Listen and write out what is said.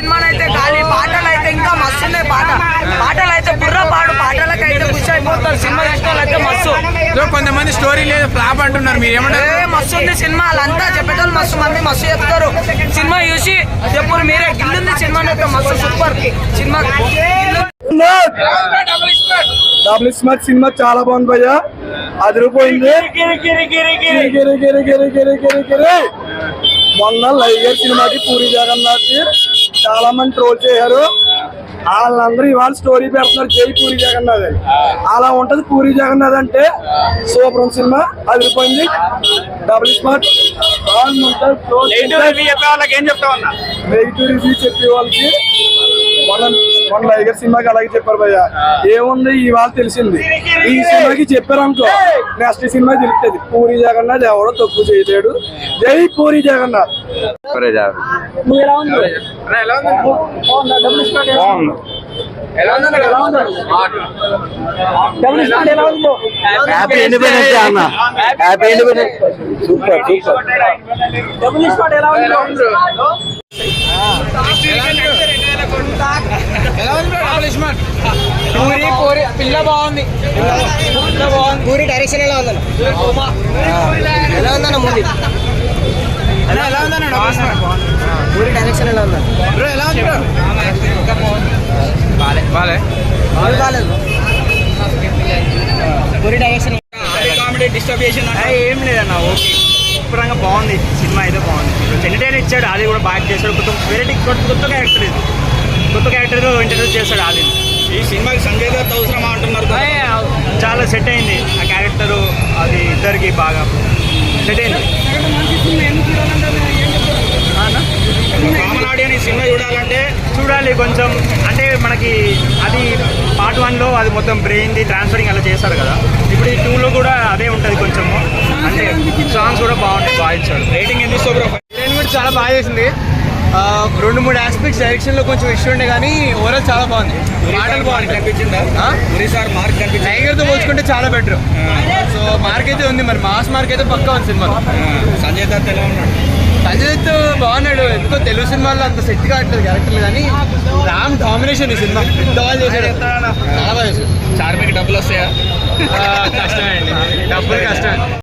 సినిమానైతే గాలి, పాటలు అయితే ఇంకా మస్తు ఉన్నాయి. పాటలు అయితే బుర్ర పాడు, పాటలకైతే ఖుషి అయిపోతారు. సినిమా అయితే మస్తు. కొంతమంది స్టోరీ లేదు ఫ్లాప్ అంటున్నారు, మీరు ఏమంటారు? మస్తు ఉంది సినిమా, వాళ్ళంతా చెప్పేటోళ్ళు మస్తు మంది మస్తు చెప్తారు. సినిమా చూసి చెప్పుడు మీరే, గిల్లుంది సినిమా అయితే మస్తు super cinema. Double smart cinema చాలా బాగుంది భయ్యా, అదిరిపోయింది. మొన్న లైగర్ సినిమాకి పూరి జగన్నాథ్ చాలా మంది ట్రోల్ చేశారు. వాళ్ళందరూ ఇవాళ స్టోరీ పెడుతున్నారు జై పూరి జగన్నాథ్ అని. అలా ఉంటది పూరి జగన్నాథ్ అంటే. సూపర్ సినిమా, అదిరిపోయింది. డబుల్ స్మార్ట్ నెగిటివ్ రివ్యూ చెప్పే వాళ్ళకి మన లైగర్ సినిమాకి అలాగే చెప్పారు భయ్యా. ఏముంది ఇవాళ తెలిసింది, ఈ సినిమాకి చెప్పారు అనుకో నెక్స్ట్ సినిమా తెలుస్తుంది. పూరి జగన్నాథ్ ఎవడో తక్కువ చేయలేడు. జై పూరి జగన్నాథ్. పిల్ల బాగుంది. పూరి డైరెక్షన్ ఎలా ఉందన్న? ఎలా ఉందన్న మూవీ? ఎలా ఉందన్న పూరి డైరెక్షన్ ఎలా ఉందన్న? బ్రో ఎలా ఉంది బ్రో? బాలేదు. పూరి డైరెక్షన్ కామెడీ డిస్టర్బేషన్ ఏం లేదన్న, ఓకే శుభ్రంగా బాగుంది సినిమా అయితే బాగుంది. ఎంటర్టైన్ ఇచ్చాడు, అది కూడా బాగా చేశాడు. కొత్త క్యారెక్టర్ ఇది, కొత్త క్యారెక్టర్ ఇంట్రడ్యూస్ చేశాడు అది. ఈ సినిమాకి సంజయ్ దత్ అవసరమా అంటున్నారు. చాలా సెట్ అయింది ఆ క్యారెక్టరు, అది ఇద్దరికి బాగా సెట్ అయింది. కామన్ ఆడియన్స్ ఈ సినిమా చూడాలి కొంచెం. అంటే మనకి అది పార్ట్ 1లో అది మొత్తం బ్రెయిన్ది ట్రాన్స్ఫరింగ్ అలా చేస్తారు కదా, ఇప్పుడు ఈ 2లో కూడా అదే ఉంటుంది కొంచెము. అంటే సాంగ్స్ కూడా బాగుంటాయి, బాగా ఇచ్చాడు. రేటింగ్ ఎంత ఇస్తావు బ్రో? నేను కూడా చాలా బాగా చేసింది. 2-3 ఆస్పెక్ట్స్ డైరెక్షన్ లో కొంచెం ఇష్యూ ఉండే కానీ ఓవరాల్ చాలా బాగుంది. మాటలు బాగుంది. కనిపించిందా మార్క్ కనిపించింది? టైగర్ తో పోల్చుకుంటే చాలా బెటర్. సో మార్క్ అయితే ఉంది, మరి మాస్ మార్క్ అయితే పక్కా ఉంది సినిమా. సంజయ్ దత్ ఎలా ఉన్నాడు? సంజయ్ దత్ బాగున్నాడు. ఎందుకో తెలుగు సినిమాల్లో అంత సెట్ కావట్లేదు క్యారెక్టర్లు, కానీ రామ్ డామినేషన్ ఈ సినిమా పెద్దవాళ్ళు చేశాడు, చాలా బాగా చేశాడు. చార్మికి డబ్బులు వస్తాయా? కష్టమే అండి, డబ్బులు కష్టమే.